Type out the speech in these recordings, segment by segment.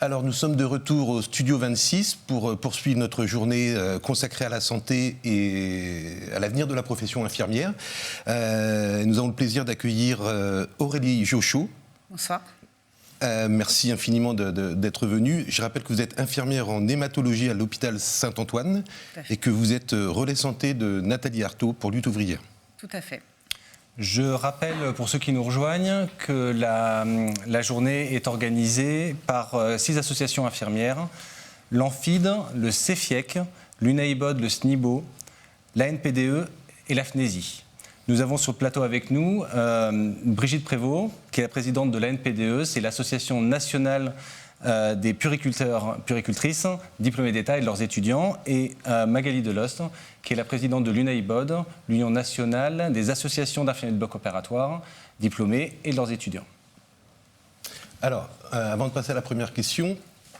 Alors nous sommes de retour au Studio 26 pour poursuivre notre journée consacrée à la santé et à l'avenir de la profession infirmière. Nous avons le plaisir d'accueillir Aurélie Jochot. Bonsoir. Merci infiniment d'être venue. Je rappelle que vous êtes infirmière en hématologie à l'hôpital Saint-Antoine et que vous êtes relais santé de Nathalie Arthaud pour Lutte ouvrière. Tout à fait. Je rappelle pour ceux qui nous rejoignent que la journée est organisée par 6 associations infirmières, l'Amphide, le CEFIEC, l'UNAIBOD, le SNIBO, la NPDE et la FNESI. Nous avons sur le plateau avec nous Brigitte Prévost, qui est la présidente de la NPDE, c'est l'association nationale des puriculteurs, puricultrices, diplômés d'État et de leurs étudiants, et Magali Delost, qui est la présidente de l'UNAIBOD, l'Union nationale des associations d'infirmiers de bloc opératoire, diplômés et de leurs étudiants. Alors, avant de passer à la première question,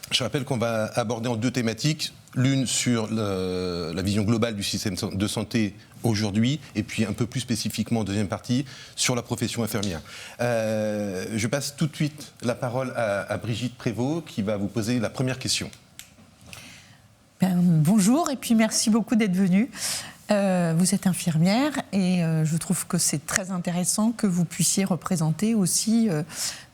je rappelle qu'on va aborder en 2 thématiques, l'une sur la vision globale du système de santé aujourd'hui, et puis un peu plus spécifiquement, en deuxième partie, sur la profession infirmière. Je passe tout de suite la parole à Brigitte Prévost, qui va vous poser la première question. Bonjour, et puis merci beaucoup d'être venue. Vous êtes infirmière, et je trouve que c'est très intéressant que vous puissiez représenter aussi,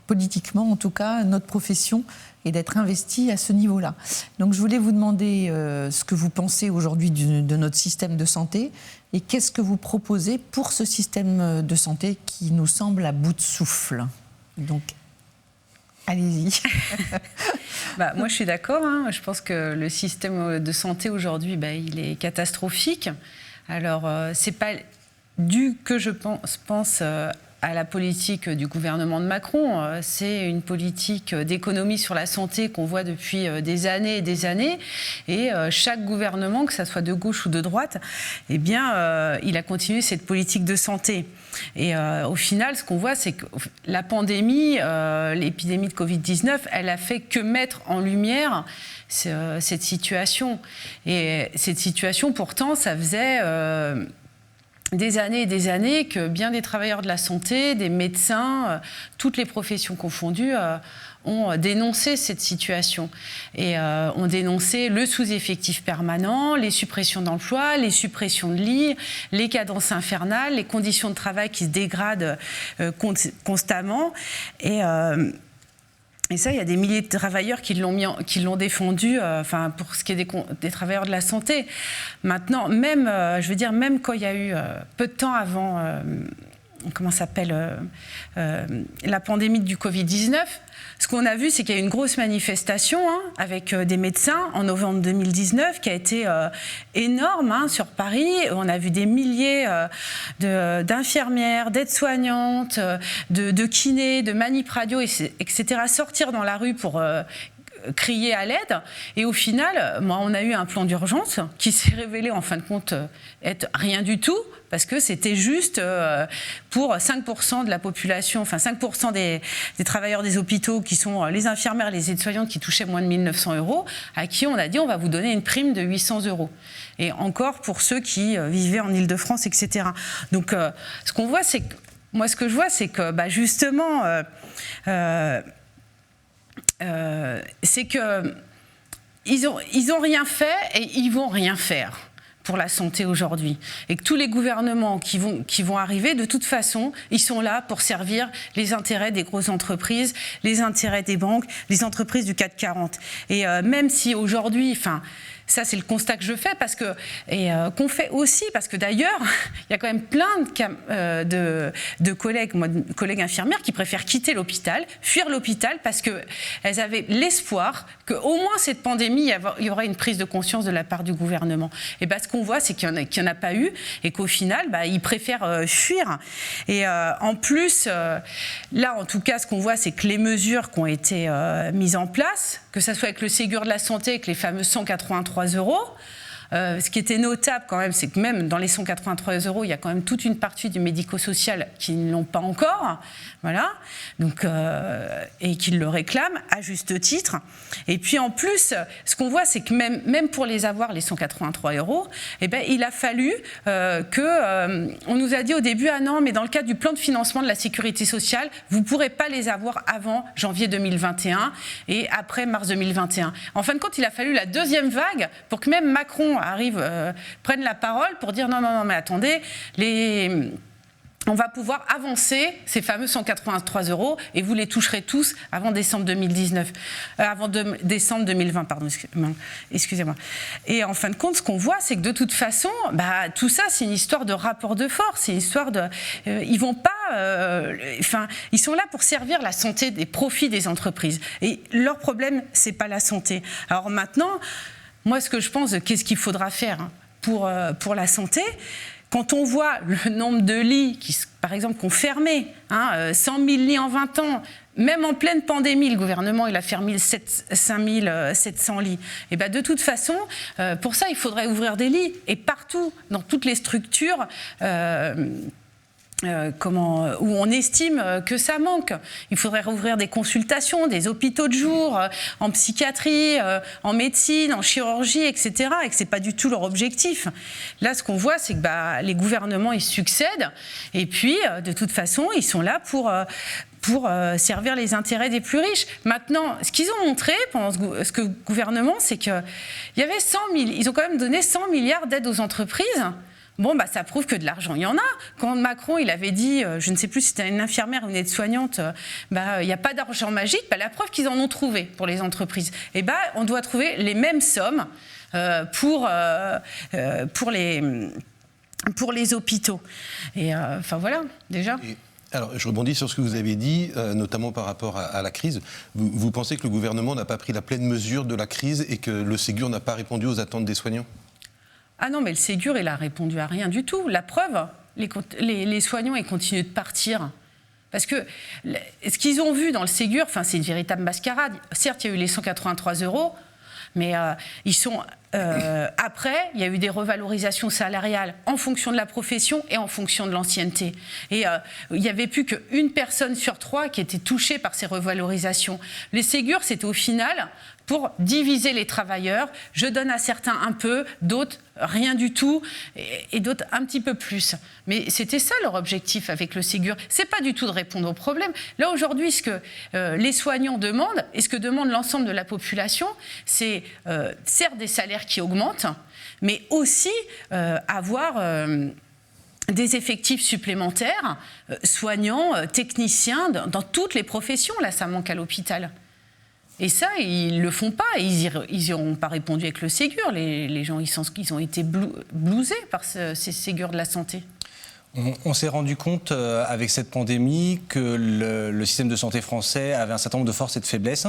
politiquement en tout cas, notre profession, et d'être investi à ce niveau-là. Donc je voulais vous demander ce que vous pensez aujourd'hui de notre système de santé et qu'est-ce que vous proposez pour ce système de santé qui nous semble à bout de souffle. Donc, allez-y. Moi, je suis d'accord. Je pense que le système de santé aujourd'hui, il est catastrophique. Alors, c'est pas dû que je pense à la politique du gouvernement de Macron. C'est une politique d'économie sur la santé qu'on voit depuis des années et des années. Et chaque gouvernement, que ça soit de gauche ou de droite, il a continué cette politique de santé. Et au final, ce qu'on voit, c'est que la pandémie, l'épidémie de Covid-19, elle a fait que mettre en lumière cette situation. Et cette situation, pourtant, ça faisait des années et des années que bien des travailleurs de la santé, des médecins, toutes les professions confondues, ont dénoncé cette situation et ont dénoncé le sous-effectif permanent, les suppressions d'emplois, les suppressions de lits, les cadences infernales, les conditions de travail qui se dégradent constamment. Et ça, il y a des milliers de travailleurs qui l'ont défendu, pour ce qui est des travailleurs de la santé. Maintenant, même quand il y a eu, peu de temps avant, la pandémie du Covid-19, ce qu'on a vu, c'est qu'il y a eu une grosse manifestation avec des médecins en novembre 2019 qui a été énorme sur Paris. On a vu des milliers d'infirmières, d'aides-soignantes, de kinés, de manip radio, etc. sortir dans la rue pour crier à l'aide. Et au final, on a eu un plan d'urgence qui s'est révélé en fin de compte être rien du tout, parce que c'était juste pour 5% de la population, 5% des travailleurs des hôpitaux qui sont les infirmières, les aides-soignantes qui touchaient moins de 1 900 €, à qui on a dit on va vous donner une prime de 800 €. Et encore pour ceux qui vivaient en Île-de-France, etc. Donc ce qu'on voit, c'est que, moi ce que je vois, c'est que justement, c'est que ils ont rien fait et ils vont rien faire pour la santé aujourd'hui. Et que tous les gouvernements qui vont arriver, de toute façon, ils sont là pour servir les intérêts des grosses entreprises, les intérêts des banques, les entreprises du CAC 40. Et même si aujourd'hui, ça c'est le constat que je fais qu'on fait aussi, parce que d'ailleurs, il y a quand même plein de collègues infirmières qui préfèrent quitter l'hôpital, fuir l'hôpital, parce qu'elles avaient l'espoir qu'au moins cette pandémie, il y aurait une prise de conscience de la part du gouvernement. Et ce qu'on voit, c'est qu'il n'y en a pas eu, et qu'au final, ils préfèrent fuir. Et en plus, là, en tout cas, ce qu'on voit, c'est que les mesures qui ont été mises en place, que ce soit avec le Ségur de la santé, avec les fameux 183 €, Ce qui était notable quand même, c'est que même dans les 183 €, il y a quand même toute une partie du médico-social qui ne l'ont pas encore, voilà, donc, et qui le réclament à juste titre. Et puis en plus, ce qu'on voit, c'est que même pour les avoir, les 183 €, eh ben, il a fallu on nous a dit au début, ah non, mais dans le cadre du plan de financement de la sécurité sociale, vous ne pourrez pas les avoir avant janvier 2021 et après mars 2021. En fin de compte, il a fallu la deuxième vague pour que même Macron prenne la parole pour dire non, mais attendez, on va pouvoir avancer ces fameux 183 € et vous les toucherez tous avant décembre 2020, pardon, excusez-moi. Et en fin de compte, ce qu'on voit, c'est que de toute façon, tout ça, c'est une histoire de rapport de force, c'est une histoire de... ils vont pas... ils sont là pour servir la santé des profits des entreprises. Et leur problème, c'est pas la santé. Alors maintenant, moi, ce que je pense, qu'est-ce qu'il faudra faire pour la santé ? Quand on voit le nombre de lits qui, par exemple, qu'on fermé, 100 000 lits en 20 ans, même en pleine pandémie, le gouvernement il a fermé 5 700 lits. Et de toute façon, pour ça, il faudrait ouvrir des lits. Et partout, dans toutes les structures... où on estime que ça manque. Il faudrait rouvrir des consultations, des hôpitaux de jour, en psychiatrie, en médecine, en chirurgie, etc. Et que c'est pas du tout leur objectif. Là, ce qu'on voit, c'est que les gouvernements, ils succèdent. Et puis, de toute façon, ils sont là pour servir les intérêts des plus riches. Maintenant, ce qu'ils ont montré pendant ce gouvernement, c'est qu'il y avait ils ont quand même donné 100 milliards d'aides aux entreprises. Bon, ça prouve que de l'argent, il y en a. Quand Macron, il avait dit, je ne sais plus si c'était une infirmière ou une aide-soignante, il n'y a pas d'argent magique, la preuve qu'ils en ont trouvé pour les entreprises. Et on doit trouver les mêmes sommes pour les hôpitaux. Et voilà, déjà. Alors, je rebondis sur ce que vous avez dit, notamment par rapport à la crise. Vous pensez que le gouvernement n'a pas pris la pleine mesure de la crise et que le Ségur n'a pas répondu aux attentes des soignants ? Ah non, mais le Ségur, il a répondu à rien du tout. La preuve, les soignants, ils continuent de partir. Parce que ce qu'ils ont vu dans le Ségur, c'est une véritable mascarade. Certes, il y a eu les 183 €, mais après, il y a eu des revalorisations salariales en fonction de la profession et en fonction de l'ancienneté. Et il n'y avait plus qu'une personne sur 3 qui était touchée par ces revalorisations. Les Ségur, c'était au final pour diviser les travailleurs. Je donne à certains un peu, d'autres rien du tout, et d'autres un petit peu plus. Mais c'était ça leur objectif avec le Ségur. C'est pas du tout de répondre aux problèmes. Là, aujourd'hui, ce que les soignants demandent, et ce que demande l'ensemble de la population, c'est certes des salaires qui augmentent, mais aussi avoir des effectifs supplémentaires, soignants, techniciens, dans toutes les professions. Là, ça manque à l'hôpital. Et ça, ils ne le font pas. Ils n'auront pas répondu avec le Ségur. Les gens, ils ont été blousés par ces Ségur de la santé. On s'est rendu compte avec cette pandémie que le système de santé français avait un certain nombre de forces et de faiblesses.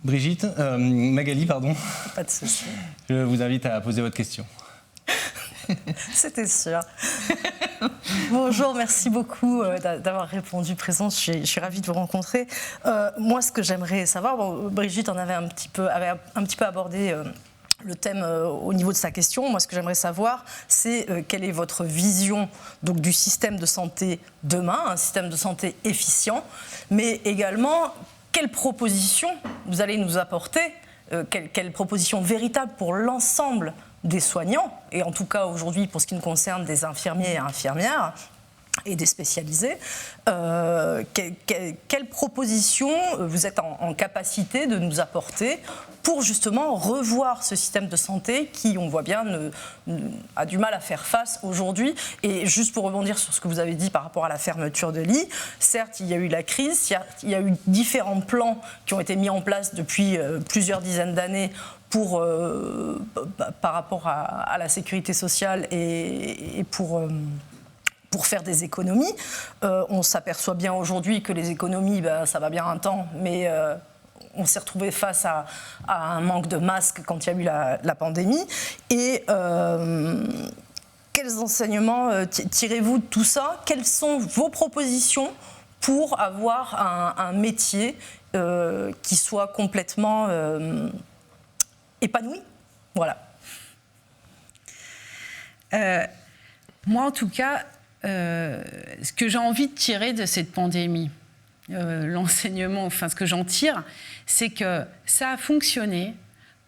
Magali, pardon. Pas de souci. Je vous invite à poser votre question. C'était sûr. Bonjour, merci beaucoup d'avoir répondu présente. Je suis ravie de vous rencontrer. Moi, ce que j'aimerais savoir, Brigitte en avait un petit peu abordé le thème au niveau de sa question. Moi, ce que j'aimerais savoir, c'est quelle est votre vision donc, du système de santé demain, un système de santé efficient, mais également quelles propositions vous allez nous apporter, quelles propositions véritables pour l'ensemble des soignants, et en tout cas aujourd'hui pour ce qui nous concerne des infirmiers et infirmières et des spécialisés, quelles propositions vous êtes en capacité de nous apporter pour justement revoir ce système de santé qui, on voit bien, a du mal à faire face aujourd'hui. Et juste pour rebondir sur ce que vous avez dit par rapport à la fermeture de lits, certes, il y a eu la crise, il y a eu différents plans qui ont été mis en place depuis plusieurs dizaines d'années par rapport à la sécurité sociale et pour faire des économies. On s'aperçoit bien aujourd'hui que les économies, ça va bien un temps, mais on s'est retrouvé face à un manque de masques quand il y a eu la pandémie. Et quels enseignements tirez-vous de tout ça ? Quelles sont vos propositions pour avoir un métier qui soit complètement épanoui ? Voilà. Moi, en tout cas, ce que j'ai envie de tirer de cette pandémie, l'enseignement, enfin ce que j'en tire, c'est que ça a fonctionné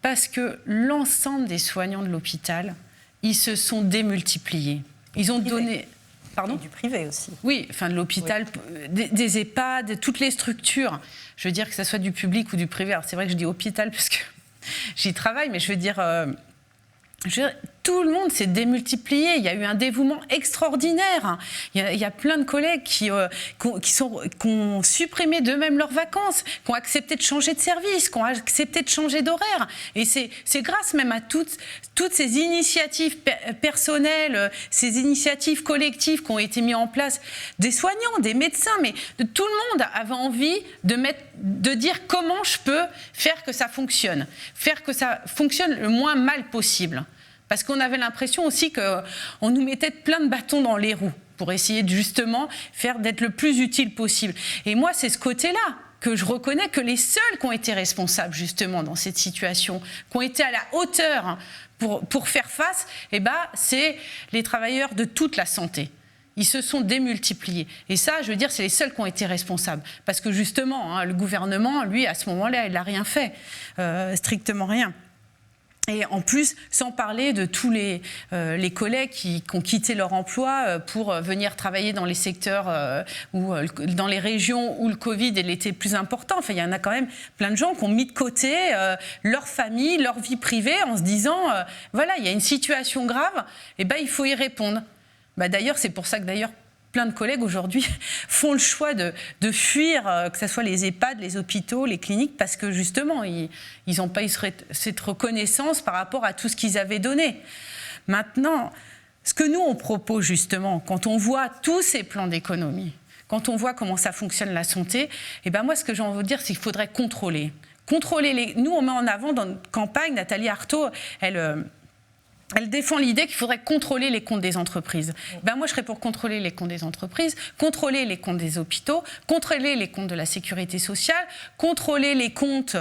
parce que l'ensemble des soignants de l'hôpital, ils se sont démultipliés. Ils ont donné... Pardon ? Et du privé aussi. Oui, enfin de l'hôpital, des EHPAD, de toutes les structures. Je veux dire que ce soit du public ou du privé. Alors c'est vrai que je dis hôpital parce que j'y travaille, mais je veux dire... tout le monde s'est démultiplié. Il y a eu un dévouement extraordinaire. Il y a plein de collègues qui ont supprimé d'eux-mêmes leurs vacances, qui ont accepté de changer de service, qui ont accepté de changer d'horaire. Et c'est grâce même à toutes ces initiatives personnelles, ces initiatives collectives qui ont été mises en place, des soignants, des médecins, mais tout le monde avait envie de dire comment je peux faire que ça fonctionne le moins mal possible. Parce qu'on avait l'impression aussi qu'on nous mettait plein de bâtons dans les roues pour essayer de justement d'être le plus utile possible. Et moi, c'est ce côté-là que je reconnais que les seuls qui ont été responsables justement dans cette situation, qui ont été à la hauteur pour faire face, c'est les travailleurs de toute la santé. Ils se sont démultipliés. Et ça, je veux dire, c'est les seuls qui ont été responsables. Parce que justement, le gouvernement, lui, à ce moment-là, il n'a rien fait. Strictement rien. Et en plus, sans parler de tous les collègues qui ont quitté leur emploi pour venir travailler dans les secteurs ou dans les régions où le Covid était plus important. Enfin, il y en a quand même plein de gens qui ont mis de côté leur famille, leur vie privée en se disant voilà, il y a une situation grave, et il faut y répondre. D'ailleurs, c'est pour ça que plein de collègues aujourd'hui font le choix de fuir, que ce soit les EHPAD, les hôpitaux, les cliniques, parce que justement, ils n'ont pas eu cette reconnaissance par rapport à tout ce qu'ils avaient donné. Maintenant, ce que nous, on propose justement, quand on voit tous ces plans d'économie, quand on voit comment ça fonctionne la santé, moi, ce que j'ai envie de dire, c'est qu'il faudrait contrôler. Nous, on met en avant dans notre campagne, Nathalie Arthaud, elle défend l'idée qu'il faudrait contrôler les comptes des entreprises. Moi, je serais pour contrôler les comptes des entreprises, contrôler les comptes des hôpitaux, contrôler les comptes de la sécurité sociale, contrôler les comptes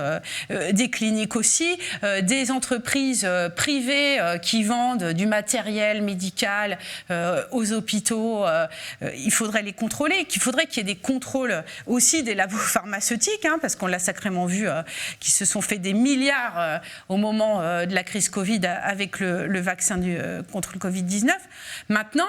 des cliniques aussi, des entreprises privées qui vendent du matériel médical aux hôpitaux. Il faudrait les contrôler. Il faudrait qu'il y ait des contrôles aussi des labos pharmaceutiques, parce qu'on l'a sacrément vu, qui se sont fait des milliards au moment de la crise Covid avec le vaccin contre le Covid-19. Maintenant,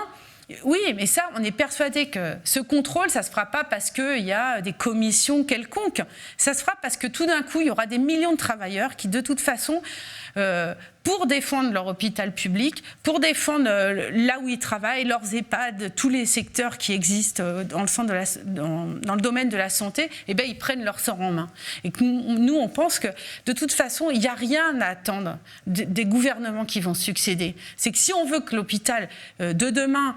oui, mais ça, on est persuadé que ce contrôle, ça ne se fera pas parce qu'il y a des commissions quelconques. Ça se fera parce que tout d'un coup, il y aura des millions de travailleurs qui, de toute façon, pour défendre leur hôpital public, pour défendre là où ils travaillent, leurs EHPAD, tous les secteurs qui existent dans le domaine de la santé, ils prennent leur sort en main. Et que nous, on pense que, de toute façon, il n'y a rien à attendre des gouvernements qui vont succéder. C'est que si on veut que l'hôpital de demain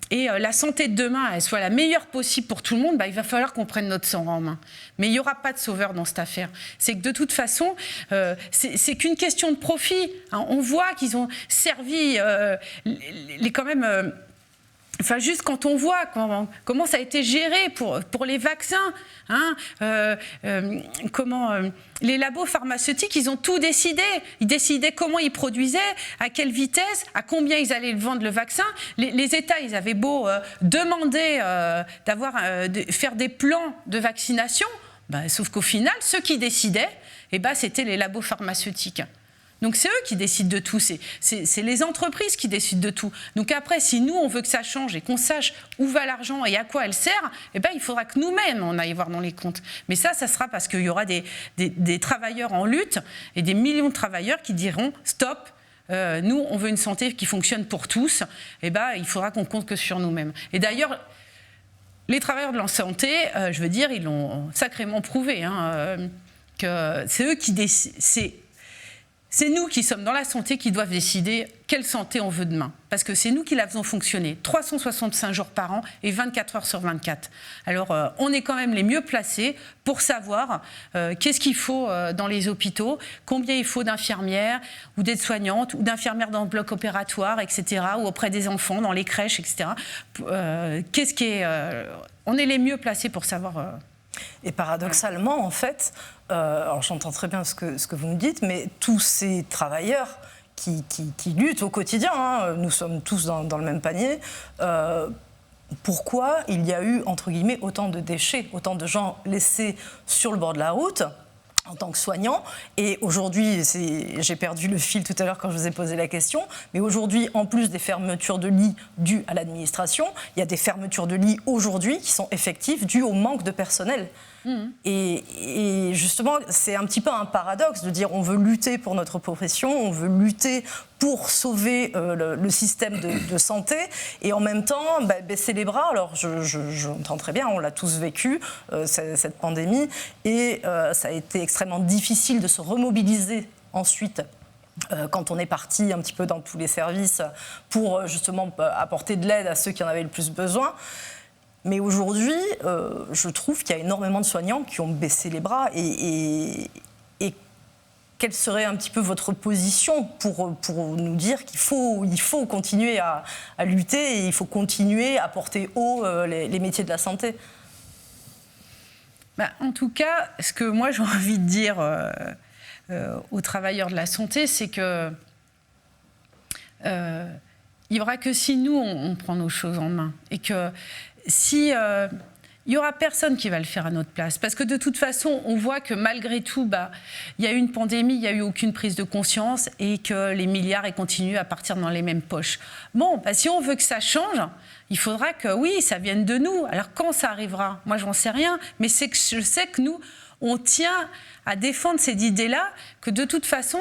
et la santé de demain elle soit la meilleure possible pour tout le monde, il va falloir qu'on prenne notre sang en main. Mais il n'y aura pas de sauveur dans cette affaire. C'est que de toute façon, c'est qu'une question de profit. On voit qu'ils ont servi quand même... juste quand on voit comment ça a été géré pour les vaccins, les labos pharmaceutiques, ils ont tout décidé. Ils décidaient comment ils produisaient, à quelle vitesse, à combien ils allaient vendre le vaccin. Les États, ils avaient beau demander faire des plans de vaccination, sauf qu'au final, ceux qui décidaient, c'était les labos pharmaceutiques. Donc c'est eux qui décident de tout, c'est les entreprises qui décident de tout. Donc après, si nous, on veut que ça change et qu'on sache où va l'argent et à quoi elle sert, il faudra que nous-mêmes, on aille voir dans les comptes. Mais ça sera parce qu'il y aura des travailleurs en lutte et des millions de travailleurs qui diront « stop ». Nous, on veut une santé qui fonctionne pour tous, il faudra qu'on compte que sur nous-mêmes. Et d'ailleurs, les travailleurs de la santé, je veux dire, ils l'ont sacrément prouvé, que c'est eux qui décident. C'est nous qui sommes dans la santé qui doivent décider quelle santé on veut demain. Parce que c'est nous qui la faisons fonctionner 365 jours par an et 24 heures sur 24. Alors, on est quand même les mieux placés pour savoir qu'est-ce qu'il faut dans les hôpitaux, combien il faut d'infirmières ou d'aides-soignantes ou d'infirmières dans le bloc opératoire, etc., ou auprès des enfants, dans les crèches, etc. On est les mieux placés pour savoir... Et paradoxalement, en fait, alors j'entends très bien ce que vous me dites, mais tous ces travailleurs qui luttent au quotidien, hein. Nous sommes tous dans le même panier. Pourquoi il y a eu, entre guillemets, autant de déchets, autant de gens laissés sur le bord de la route en tant que soignants. Et aujourd'hui, j'ai perdu le fil tout à l'heure quand je vous ai posé la question, mais aujourd'hui, en plus des fermetures de lits dues à l'administration, il y a des fermetures de lits aujourd'hui qui sont effectives dues au manque de personnel. Et justement, c'est un petit peu un paradoxe de dire on veut lutter pour notre profession, on veut lutter pour sauver le système de santé et en même temps baisser les bras. Alors j'entends très bien, on l'a tous vécu, cette pandémie, et ça a été extrêmement difficile de se remobiliser ensuite. Quand on est parti un petit peu dans tous les services pour justement apporter de l'aide à ceux qui en avaient le plus besoin. Mais aujourd'hui, je trouve qu'il y a énormément de soignants qui ont baissé les bras. Et quelle serait un petit peu votre position pour nous dire qu'il faut continuer à lutter et il faut continuer à porter haut les métiers de la santé? En tout cas, ce que moi j'ai envie de dire aux travailleurs de la santé, c'est que il n'y aura que si nous, on prend nos choses en main. Et que si il n'y aura personne qui va le faire à notre place. Parce que de toute façon, on voit que malgré tout, il y a eu une pandémie, il n'y a eu aucune prise de conscience et que les milliards continuent à partir dans les mêmes poches. Bon, si on veut que ça change, il faudra que, oui, ça vienne de nous. Alors quand ça arrivera, moi, j'en sais rien. Mais c'est que je sais que nous, on tient à défendre cette idée-là, que de toute façon,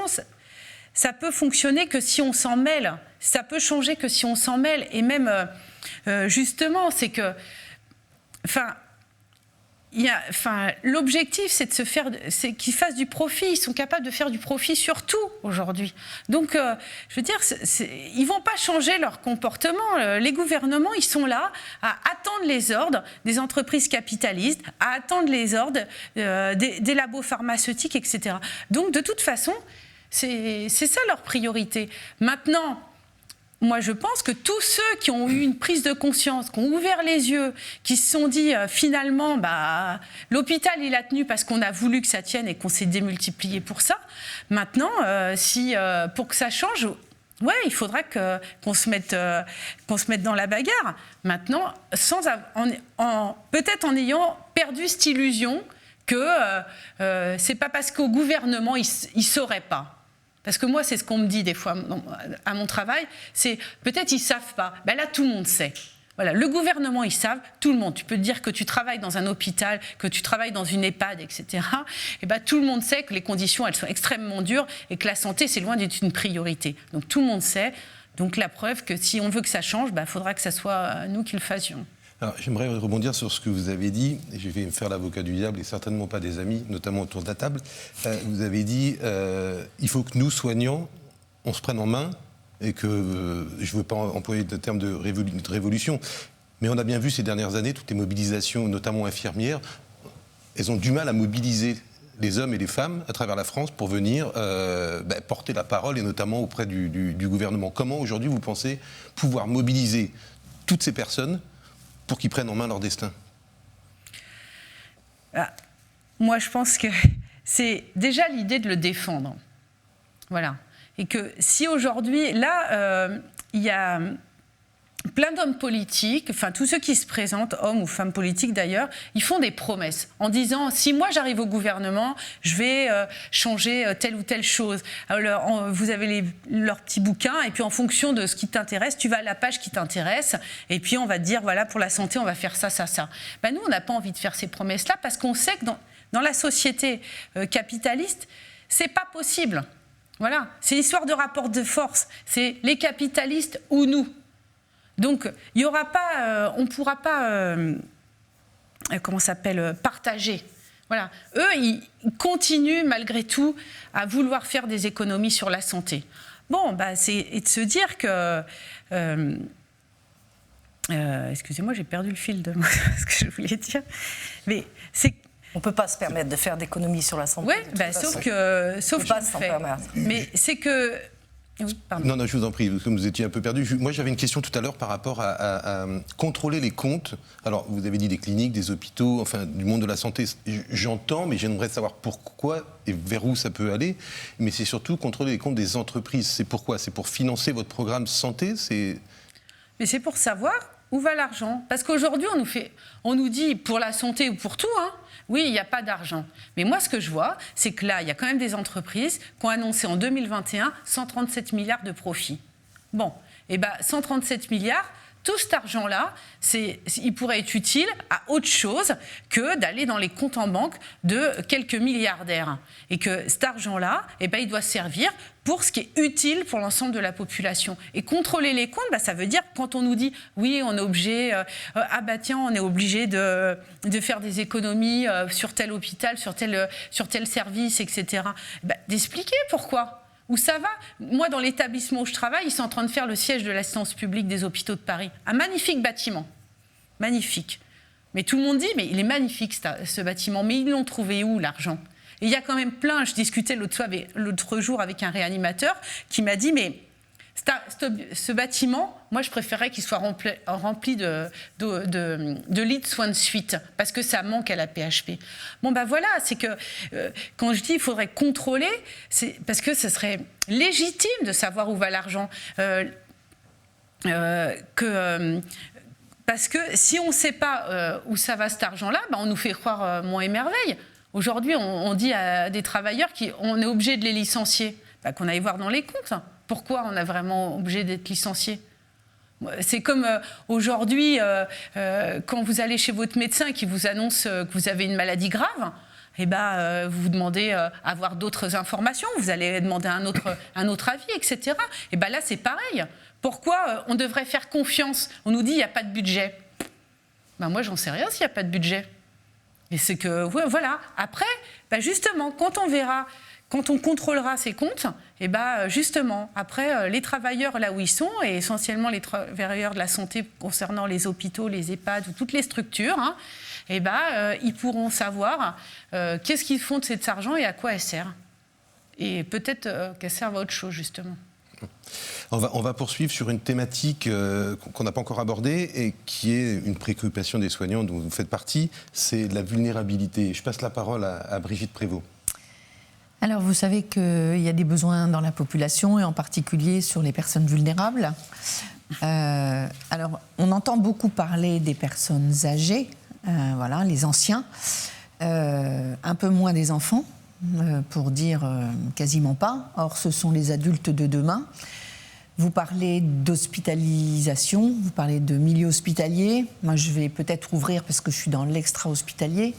ça peut fonctionner que si on s'en mêle. Ça peut changer que si on s'en mêle. Et même... justement, c'est que, l'objectif, c'est qu'ils fassent du profit. Ils sont capables de faire du profit sur tout aujourd'hui. Donc, je veux dire, ils vont pas changer leur comportement. Les gouvernements, ils sont là à attendre les ordres des entreprises capitalistes, à attendre les ordres des labos pharmaceutiques, etc. Donc, de toute façon, c'est ça leur priorité. Maintenant, moi, je pense que tous ceux qui ont eu une prise de conscience, qui ont ouvert les yeux, qui se sont dit finalement, l'hôpital il a tenu parce qu'on a voulu que ça tienne et qu'on s'est démultiplié pour ça. Maintenant, pour que ça change, ouais, il faudra qu'on se mette dans la bagarre. Maintenant, peut-être en ayant perdu cette illusion que c'est pas parce qu'au gouvernement il saurait pas. Parce que moi, c'est ce qu'on me dit des fois à mon travail, c'est peut-être ils ne savent pas. Là, tout le monde sait. Voilà, le gouvernement, ils savent, tout le monde. Tu peux te dire que tu travailles dans un hôpital, que tu travailles dans une EHPAD, etc. Et tout le monde sait que les conditions, elles sont extrêmement dures et que la santé, c'est loin d'être une priorité. Donc tout le monde sait. Donc la preuve que si on veut que ça change, faudra que ça soit nous qui le fassions. Alors, j'aimerais rebondir sur ce que vous avez dit, et je vais me faire l'avocat du diable, et certainement pas des amis, notamment autour de la table. Vous avez dit il faut que nous, soignants, on se prenne en main, et que, je ne veux pas employer le terme de révolution, mais on a bien vu ces dernières années, toutes les mobilisations, notamment infirmières, elles ont du mal à mobiliser les hommes et les femmes à travers la France pour venir porter la parole, et notamment auprès du gouvernement. Comment, aujourd'hui, vous pensez pouvoir mobiliser toutes ces personnes pour qu'ils prennent en main leur destin? Moi, je pense que c'est déjà l'idée de le défendre. Voilà. Et que si aujourd'hui, là, il y a plein d'hommes politiques, tous ceux qui se présentent, hommes ou femmes politiques d'ailleurs, ils font des promesses en disant si moi j'arrive au gouvernement, je vais changer telle ou telle chose. Alors, vous avez leurs petits bouquins et puis en fonction de ce qui t'intéresse, tu vas à la page qui t'intéresse et puis on va te dire voilà, pour la santé, on va faire ça, ça, ça. Nous, on n'a pas envie de faire ces promesses-là parce qu'on sait que dans la société capitaliste, c'est pas possible. Voilà, c'est l'histoire de rapport de force. C'est les capitalistes ou nous. Donc, il y aura pas, on ne pourra pas, partager. Voilà. Eux, ils continuent malgré tout à vouloir faire des économies sur la santé. Bon, c'est de se dire que... excusez-moi, j'ai perdu le fil de ce que je voulais dire. Mais c'est... On ne peut pas se permettre de faire d'économies sur la santé. Oui, sauf que je le fais. Mais c'est que Oui, pardon. Non, je vous en prie, comme vous étiez un peu perdu. Moi, j'avais une question tout à l'heure par rapport à contrôler les comptes. Alors, vous avez dit des cliniques, des hôpitaux, enfin, du monde de la santé. J'entends, mais j'aimerais savoir pourquoi et vers où ça peut aller. Mais c'est surtout contrôler les comptes des entreprises. C'est pourquoi ? C'est pour financer votre programme santé ? Mais c'est pour savoir où va l'argent. Parce qu'aujourd'hui, on nous dit pour la santé ou pour tout, hein, oui, il n'y a pas d'argent. Mais moi, ce que je vois, c'est que là, il y a quand même des entreprises qui ont annoncé en 2021 137 milliards de profits. Bon, et 137 milliards, tout cet argent-là, il pourrait être utile à autre chose que d'aller dans les comptes en banque de quelques milliardaires. Et que cet argent-là, il doit servir pour ce qui est utile pour l'ensemble de la population. Et contrôler les comptes, ça veut dire quand on nous dit oui, on est obligé, on est obligé de faire des économies sur tel hôpital, sur tel service, etc. D'expliquer pourquoi. Où ça va ? Moi, dans l'établissement où je travaille, ils sont en train de faire le siège de l'assistance publique des hôpitaux de Paris. Un magnifique bâtiment. Magnifique. Mais tout le monde dit, mais il est magnifique ce bâtiment. Mais ils l'ont trouvé où, l'argent ? Et il y a quand même plein, je discutais l'autre jour avec un réanimateur qui m'a dit, mais ce bâtiment, moi je préférerais qu'il soit rempli de lits de soins de suite, parce que ça manque à la PHP. Voilà, c'est que quand je dis il faudrait contrôler, c'est parce que ce serait légitime de savoir où va l'argent. Parce que si on ne sait pas où ça va cet argent-là, on nous fait croire Monts et merveilles. Aujourd'hui, on dit à des travailleurs qu'on est obligé de les licencier, qu'on aille voir dans les comptes. Pourquoi on est vraiment obligé d'être licencié ? C'est comme aujourd'hui, quand vous allez chez votre médecin qui vous annonce que vous avez une maladie grave, vous demandez à avoir d'autres informations, vous allez demander un autre avis, etc. Et là, c'est pareil. Pourquoi on devrait faire confiance ? On nous dit qu'il n'y a pas de budget. Moi, j'en sais rien s'il n'y a pas de budget. Et c'est que, voilà. Après, justement, quand on verra... Quand on contrôlera ces comptes, justement, après, les travailleurs là où ils sont, et essentiellement les travailleurs de la santé concernant les hôpitaux, les EHPAD ou toutes les structures, ils pourront savoir qu'est-ce qu'ils font de cet argent et à quoi elle sert. Et peut-être qu'elle sert à autre chose, justement. On va poursuivre sur une thématique qu'on n'a pas encore abordée et qui est une préoccupation des soignants dont vous faites partie, c'est la vulnérabilité. Je passe la parole à Brigitte Prévost. Alors, vous savez qu'il y a des besoins dans la population et en particulier sur les personnes vulnérables. Alors, on entend beaucoup parler des personnes âgées, les anciens, un peu moins des enfants, pour dire quasiment pas. Or, ce sont les adultes de demain. Vous parlez d'hospitalisation, vous parlez de milieu hospitalier. Moi, je vais peut-être ouvrir parce que je suis dans l'extra-hospitalier.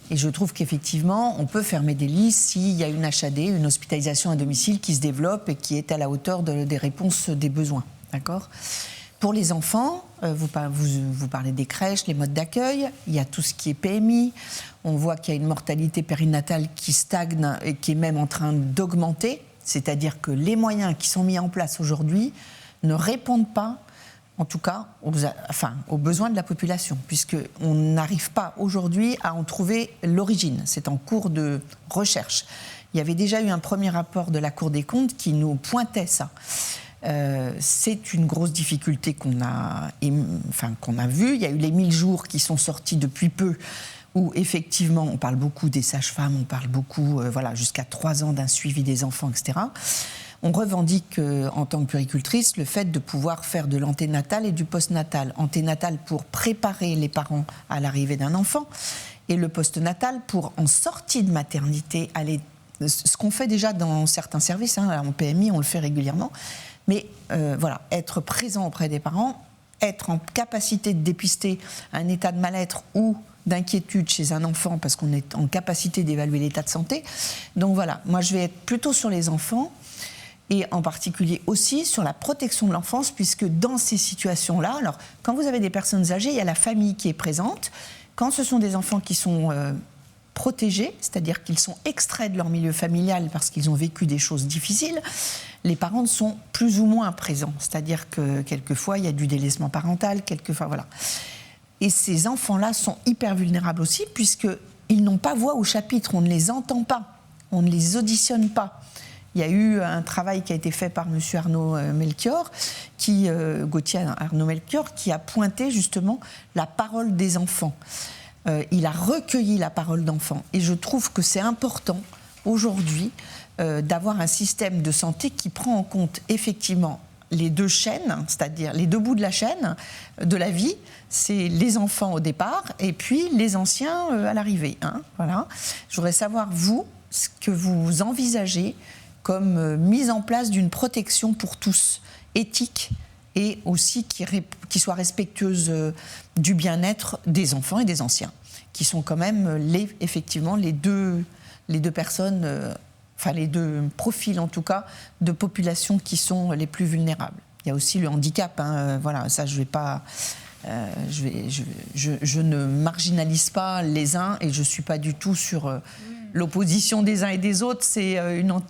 Et je trouve qu'effectivement, on peut fermer des lits s'il y a une HAD, une hospitalisation à domicile qui se développe et qui est à la hauteur des réponses des besoins. D'accord ? Pour les enfants, vous parlez des crèches, les modes d'accueil, il y a tout ce qui est PMI. On voit qu'il y a une mortalité périnatale qui stagne et qui est même en train d'augmenter. C'est-à-dire que les moyens qui sont mis en place aujourd'hui ne répondent pas, en tout cas, aux besoins de la population, puisqu'on n'arrive pas aujourd'hui à en trouver l'origine. C'est en cours de recherche. Il y avait déjà eu un premier rapport de la Cour des comptes qui nous pointait ça. C'est une grosse difficulté qu'on a vue. Il y a eu les 1000 jours qui sont sortis depuis peu, où effectivement, on parle beaucoup des sages-femmes, on parle beaucoup, jusqu'à 3 ans d'un suivi des enfants, etc. On revendique, en tant que puéricultrice, le fait de pouvoir faire de l'anténatal et du postnatal. Anténatal pour préparer les parents à l'arrivée d'un enfant, et le postnatal pour, en sortie de maternité, aller... Ce qu'on fait déjà dans certains services, en PMI, on le fait régulièrement, mais être présent auprès des parents, être en capacité de dépister un état de mal-être ou d'inquiétude chez un enfant, parce qu'on est en capacité d'évaluer l'état de santé. Donc voilà, moi je vais être plutôt sur les enfants, et en particulier aussi sur la protection de l'enfance, puisque dans ces situations-là, alors quand vous avez des personnes âgées, il y a la famille qui est présente. Quand ce sont des enfants qui sont protégés, c'est-à-dire qu'ils sont extraits de leur milieu familial parce qu'ils ont vécu des choses difficiles, les parents sont plus ou moins présents. C'est-à-dire que quelquefois, il y a du délaissement parental, quelquefois, voilà. Et ces enfants-là sont hyper vulnérables aussi, puisqu'ils n'ont pas voix au chapitre, on ne les entend pas, on ne les auditionne pas. Il y a eu un travail qui a été fait par M. Arnaud Melchior, Gauthier Arnaud Melchior, qui a pointé justement la parole des enfants. Il a recueilli la parole d'enfants. Et je trouve que c'est important aujourd'hui d'avoir un système de santé qui prend en compte effectivement les deux chaînes, c'est-à-dire les deux bouts de la chaîne de la vie, c'est les enfants au départ et puis les anciens à l'arrivée. Voilà. Je voudrais savoir, vous, ce que vous envisagez comme mise en place d'une protection pour tous, éthique et aussi qui soit respectueuse du bien-être des enfants et des anciens, qui sont quand même effectivement les deux personnes... enfin les deux profils en tout cas de population qui sont les plus vulnérables. Il y a aussi le handicap, voilà, ça je vais pas, je ne marginalise pas les uns et je suis pas du tout sur l'opposition des uns et des autres. C'est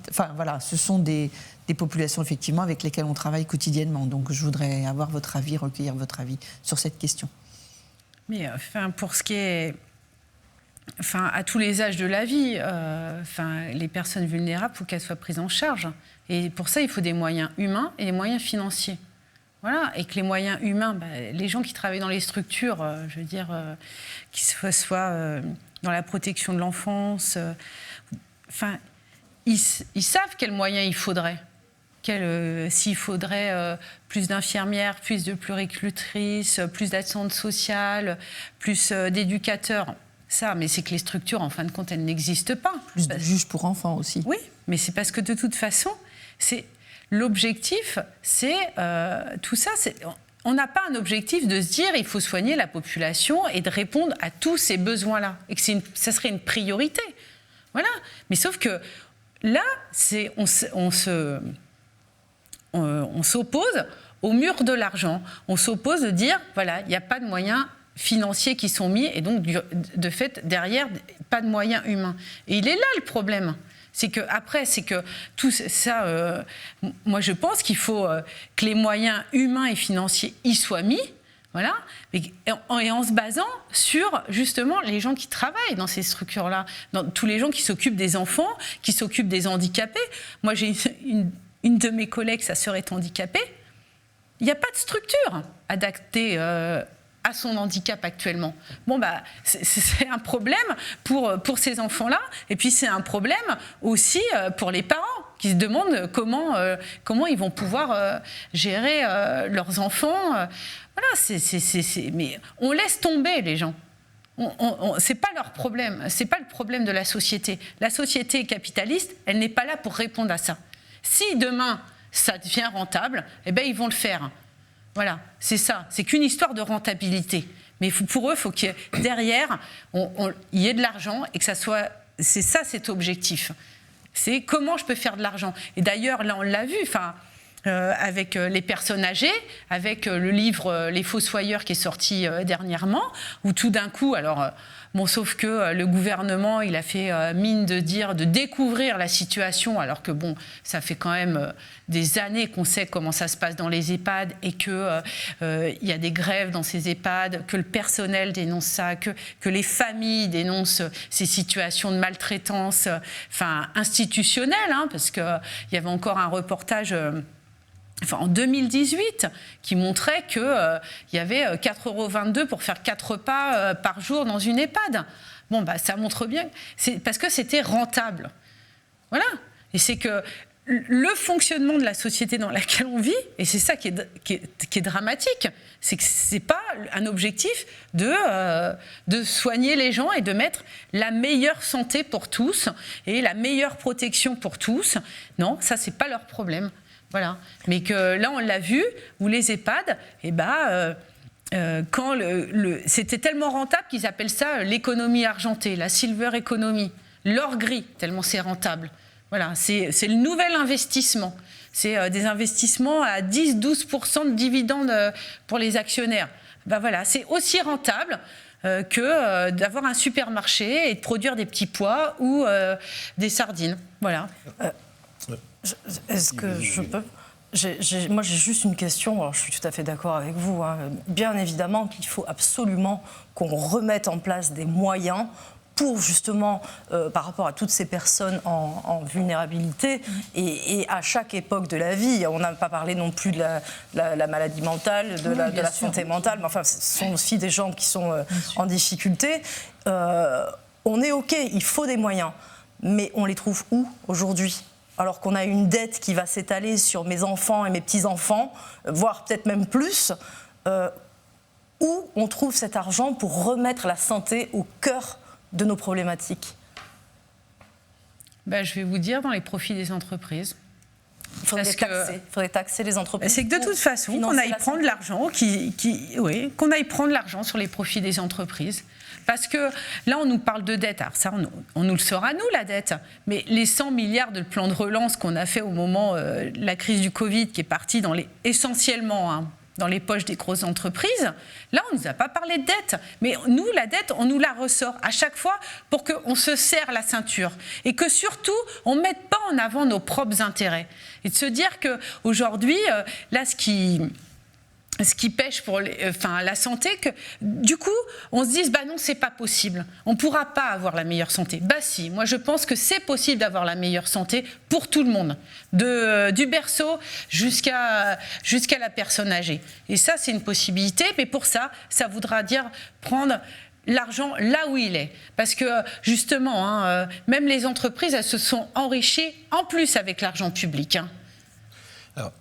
enfin voilà, ce sont des populations effectivement avec lesquelles on travaille quotidiennement. Donc je voudrais avoir votre avis, recueillir votre avis sur cette question. Mais pour ce qui est à tous les âges de la vie, les personnes vulnérables, il faut qu'elles soient prises en charge. Et pour ça, il faut des moyens humains et des moyens financiers. Voilà. Et que les moyens humains, les gens qui travaillent dans les structures, je veux dire, qu'ils soient dans la protection de l'enfance, ils savent quels moyens il faudrait. S'il faudrait plus d'infirmières, plus de puéricultrices, plus d'assistantes sociales, plus d'éducateurs. Ça, mais c'est que les structures, en fin de compte, elles n'existent pas. Plus de juges pour enfants aussi. Oui, mais c'est parce que de toute façon, l'objectif, c'est tout ça. On n'a pas un objectif de se dire il faut soigner la population et de répondre à tous ces besoins-là. Et que ça serait une priorité. Voilà. Mais sauf que là, on s'oppose au mur de l'argent. On s'oppose de dire voilà, il n'y a pas de moyens financiers qui sont mis et donc de fait derrière pas de moyens humains. Et il est là le problème, c'est que après tout ça, moi je pense qu'il faut que les moyens humains et financiers y soient mis, voilà, et en se basant sur justement les gens qui travaillent dans ces structures-là, dans tous les gens qui s'occupent des enfants, qui s'occupent des handicapés. Moi j'ai une de mes collègues, sa sœur est handicapée. Il n'y a pas de structure adaptée à son handicap actuellement. Bon, c'est un problème pour ces enfants-là, et puis c'est un problème aussi pour les parents qui se demandent comment ils vont pouvoir gérer leurs enfants. Voilà, mais on laisse tomber les gens. C'est pas leur problème, c'est pas le problème de la société. La société capitaliste, elle n'est pas là pour répondre à ça. Si demain ça devient rentable, eh ben ils vont le faire. Voilà, c'est ça. C'est qu'une histoire de rentabilité. Mais pour eux, il faut que derrière, il y ait de l'argent et que ça soit... C'est ça, cet objectif. C'est comment je peux faire de l'argent. Et d'ailleurs, là, on l'a vu, avec les personnes âgées, avec le livre Les Fossoyeurs qui est sorti dernièrement, où tout d'un coup... sauf que le gouvernement, il a fait mine de découvrir la situation, alors que ça fait quand même des années qu'on sait comment ça se passe dans les EHPAD et qu'il y a des grèves dans ces EHPAD, que le personnel dénonce ça, que les familles dénoncent ces situations de maltraitance institutionnelle, parce qu'il y avait encore un reportage... en 2018, qui montrait qu'il y avait 4,22 € pour faire 4 repas par jour dans une EHPAD. Ça montre bien, c'est parce que c'était rentable. Voilà. Et c'est que le fonctionnement de la société dans laquelle on vit, et c'est ça qui est dramatique, c'est que ce n'est pas un objectif de soigner les gens et de mettre la meilleure santé pour tous et la meilleure protection pour tous. Non, ça, ce n'est pas leur problème. Voilà. Mais que là, on l'a vu, où les EHPAD, quand c'était tellement rentable qu'ils appellent ça l'économie argentée, la silver economy, l'or gris, tellement c'est rentable. Voilà, c'est le nouvel investissement. C'est des investissements à 10-12% de dividendes pour les actionnaires. Voilà, c'est aussi rentable que d'avoir un supermarché et de produire des petits pois ou des sardines. Voilà. Est-ce que je peux ? Moi, j'ai juste une question. Alors, je suis tout à fait d'accord avec vous. Bien évidemment qu'il faut absolument qu'on remette en place des moyens pour justement, par rapport à toutes ces personnes en vulnérabilité et à chaque époque de la vie. On n'a pas parlé non plus de la maladie mentale, de la santé mentale, mais enfin, ce sont aussi des gens qui sont en difficulté. On est OK, il faut des moyens, mais on les trouve où aujourd'hui ? Alors qu'on a une dette qui va s'étaler sur mes enfants et mes petits-enfants, voire peut-être même plus, où on trouve cet argent pour remettre la santé au cœur de nos problématiques? Je vais vous dire, dans les profits des entreprises. Il faudrait taxer les entreprises. C'est que de toute façon, qu'on aille prendre l'argent, qu'on aille prendre l'argent sur les profits des entreprises. Parce que là, on nous parle de dette. Alors ça, on nous le sort à nous, la dette. Mais les 100 milliards de plan de relance qu'on a fait au moment de la crise du Covid, qui est partie essentiellement dans les poches des grosses entreprises, là, on ne nous a pas parlé de dette. Mais nous, la dette, on nous la ressort à chaque fois pour qu'on se serre la ceinture. Et que surtout, on ne mette pas en avant nos propres intérêts. Et de se dire qu'aujourd'hui, là, ce qui pêche pour la santé, que du coup, on se dise, non, c'est pas possible. On ne pourra pas avoir la meilleure santé. Si, moi je pense que c'est possible d'avoir la meilleure santé pour tout le monde, du berceau jusqu'à la personne âgée. Et ça, c'est une possibilité, mais pour ça voudra dire prendre l'argent là où il est. Parce que justement, même les entreprises, elles se sont enrichies en plus avec l'argent public. Alors,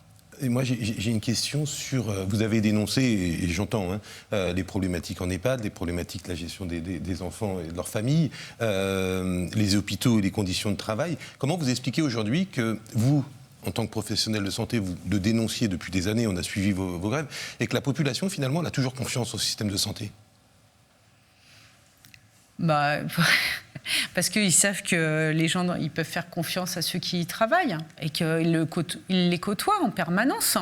et moi, j'ai une question sur... Vous avez dénoncé, et j'entends, les problématiques en EHPAD, les problématiques de la gestion des enfants et de leurs familles, les hôpitaux et les conditions de travail. Comment vous expliquez aujourd'hui que vous, en tant que professionnel de santé, vous le dénonciez depuis des années, on a suivi vos grèves, et que la population, finalement, elle a toujours confiance au système de santé ? Parce qu'ils savent que les gens, ils peuvent faire confiance à ceux qui y travaillent et qu'ils les côtoient en permanence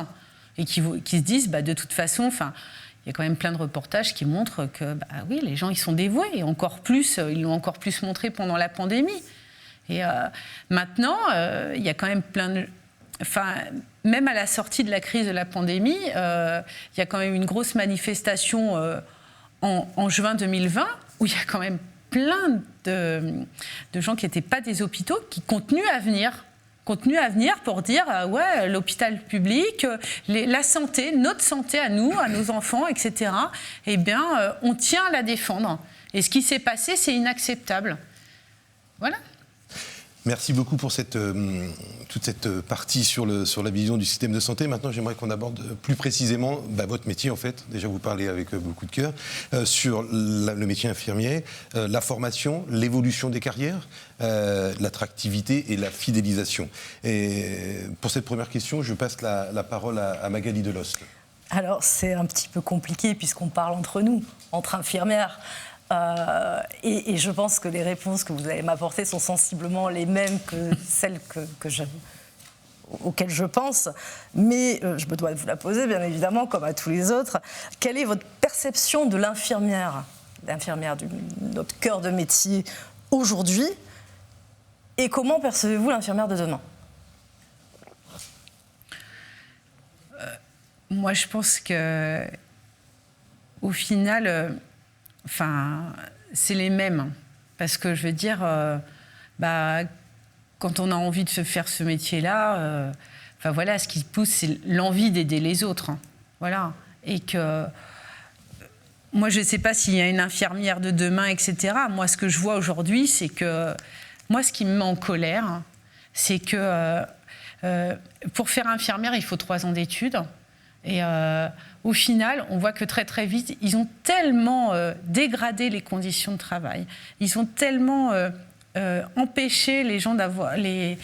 et qui se disent, de toute façon, il y a quand même plein de reportages qui montrent que, oui, les gens, ils sont dévoués et encore plus, ils l'ont encore plus montré pendant la pandémie. Et maintenant, il y a quand même plein de... même à la sortie de la crise de la pandémie, il y a quand même une grosse manifestation en juin 2020 où il y a quand même plein de gens qui n'étaient pas des hôpitaux qui continuent à venir pour dire ouais, l'hôpital public, la santé, notre santé à nous, à nos enfants, etc. Eh bien, on tient à la défendre. Et ce qui s'est passé, c'est inacceptable. Voilà. Merci beaucoup pour toute cette partie sur la vision du système de santé. Maintenant, j'aimerais qu'on aborde plus précisément votre métier, en fait. Déjà, vous parlez avec beaucoup de cœur sur le métier infirmier, la formation, l'évolution des carrières, l'attractivité et la fidélisation. Et pour cette première question, je passe la parole à Magali Delosque. Alors, c'est un petit peu compliqué puisqu'on parle entre nous, entre infirmières. Et je pense que les réponses que vous allez m'apporter sont sensiblement les mêmes que celles auxquelles je pense, mais je me dois de vous la poser, bien évidemment, comme à tous les autres. Quelle est votre perception de l'infirmière, de notre cœur de métier aujourd'hui, et comment percevez-vous l'infirmière de demain ? Moi, je pense que, au final... c'est les mêmes. Parce que, je veux dire, quand on a envie de se faire ce métier-là, voilà, ce qui pousse, c'est l'envie d'aider les autres. Voilà. Et que... Moi, je ne sais pas s'il y a une infirmière de demain, etc. Moi, ce que je vois aujourd'hui, c'est que... Moi, ce qui me met en colère, c'est que pour faire infirmière, il faut 3 ans d'études. Et au final, on voit que très très vite, ils ont tellement dégradé les conditions de travail, ils ont tellement empêché les gens d'avoir les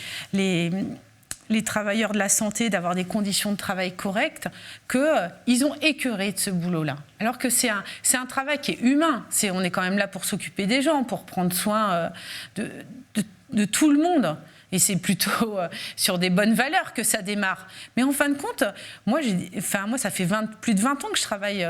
travailleurs de la santé d'avoir des conditions de travail correctes qu'ils ont écœuré de ce boulot-là. Alors que c'est un travail qui est humain. On est quand même là pour s'occuper des gens, pour prendre soin de tout le monde. Et c'est plutôt sur des bonnes valeurs que ça démarre. Mais en fin de compte, moi ça fait plus de 20 ans que je travaille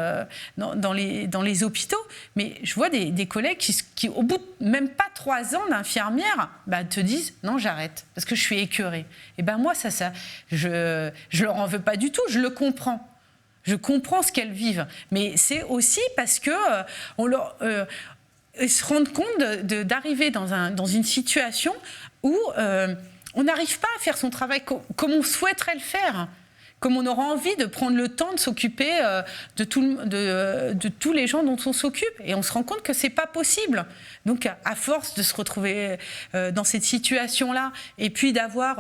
dans les hôpitaux, mais je vois des collègues qui, au bout de même pas 3 ans d'infirmière, te disent « non, j'arrête, parce que je suis écœurée ». Et moi, je leur en veux pas du tout, je le comprends. Je comprends ce qu'elles vivent. Mais c'est aussi parce que se rendre compte d'arriver dans une situation où on n'arrive pas à faire son travail comme on souhaiterait le faire, comme on aura envie de prendre le temps de s'occuper de tous les gens dont on s'occupe. Et on se rend compte que c'est pas possible. Donc, à force de se retrouver dans cette situation-là, et puis d'avoir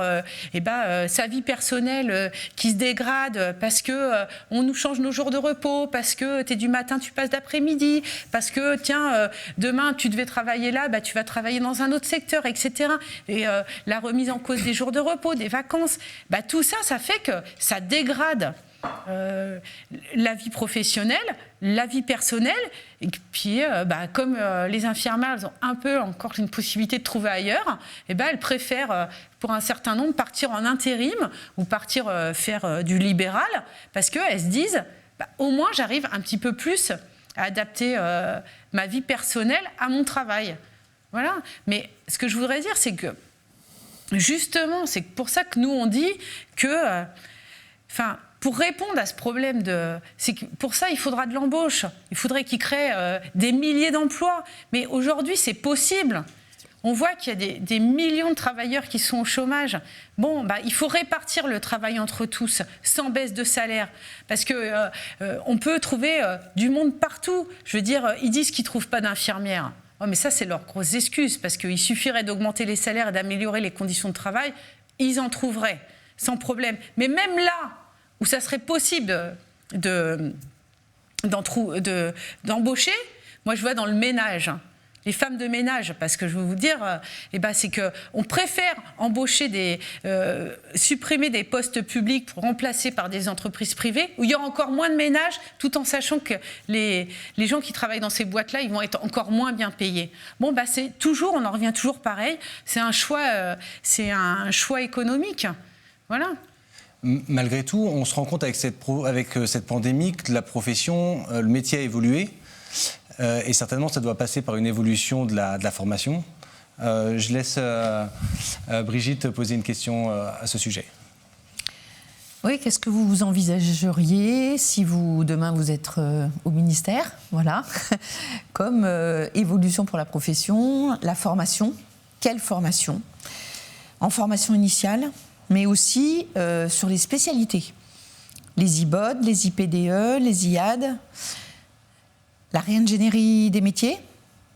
sa vie personnelle qui se dégrade parce que on nous change nos jours de repos, parce que tu es du matin, tu passes d'après-midi, parce que, tiens, demain, tu devais travailler là, tu vas travailler dans un autre secteur, etc. Et la remise en cause des jours de repos, des vacances, tout ça, ça fait que ça dégrade la vie professionnelle, la vie personnelle, et puis comme les infirmières elles ont un peu encore une possibilité de trouver ailleurs, elles préfèrent pour un certain nombre partir en intérim ou partir faire du libéral, parce qu'elles se disent au moins j'arrive un petit peu plus à adapter ma vie personnelle à mon travail. Voilà. Mais ce que je voudrais dire, c'est que justement, c'est pour ça que nous on dit que pour répondre à ce problème c'est que pour ça, il faudra de l'embauche. Il faudrait qu'ils créent des milliers d'emplois. Mais aujourd'hui, c'est possible. On voit qu'il y a des millions de travailleurs qui sont au chômage. Bon, il faut répartir le travail entre tous, sans baisse de salaire. Parce que on peut trouver du monde partout. Je veux dire, ils disent qu'ils ne trouvent pas d'infirmières. Oh, mais ça, c'est leur grosse excuse. Parce qu'il suffirait d'augmenter les salaires et d'améliorer les conditions de travail. Ils en trouveraient, sans problème. Mais même là, où ça serait possible d'embaucher, moi je vois dans le ménage, les femmes de ménage, parce que je veux vous dire, c'est qu'on préfère supprimer des postes publics pour remplacer par des entreprises privées, où il y aura encore moins de ménage, tout en sachant que les gens qui travaillent dans ces boîtes-là, ils vont être encore moins bien payés. Bon, c'est toujours, on en revient toujours pareil, c'est un choix économique. Voilà. Malgré tout, on se rend compte avec cette pandémie que la profession, le métier a évolué. Et certainement, ça doit passer par une évolution de la formation. Je laisse Brigitte poser une question à ce sujet. Oui, qu'est-ce que vous envisageriez si demain vous êtes au ministère, voilà, comme évolution pour la profession, la formation, quelle formation? En formation initiale, mais aussi sur les spécialités. Les IBOD, les IPDE, les IAD, la réingénierie des métiers.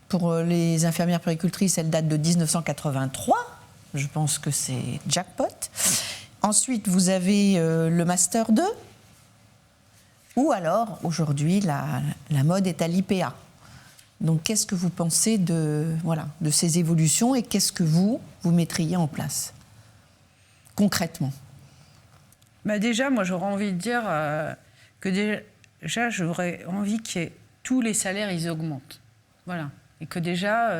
Pour les infirmières puéricultrices, elle date de 1983. Je pense que c'est jackpot. Ensuite, vous avez le Master 2. Ou alors, aujourd'hui, la mode est à l'IPA. Donc, qu'est-ce que vous pensez de ces évolutions et qu'est-ce que vous mettriez en place concrètement? Déjà, moi, j'aurais envie de dire que j'aurais envie que tous les salaires, ils augmentent. Voilà. Et que déjà,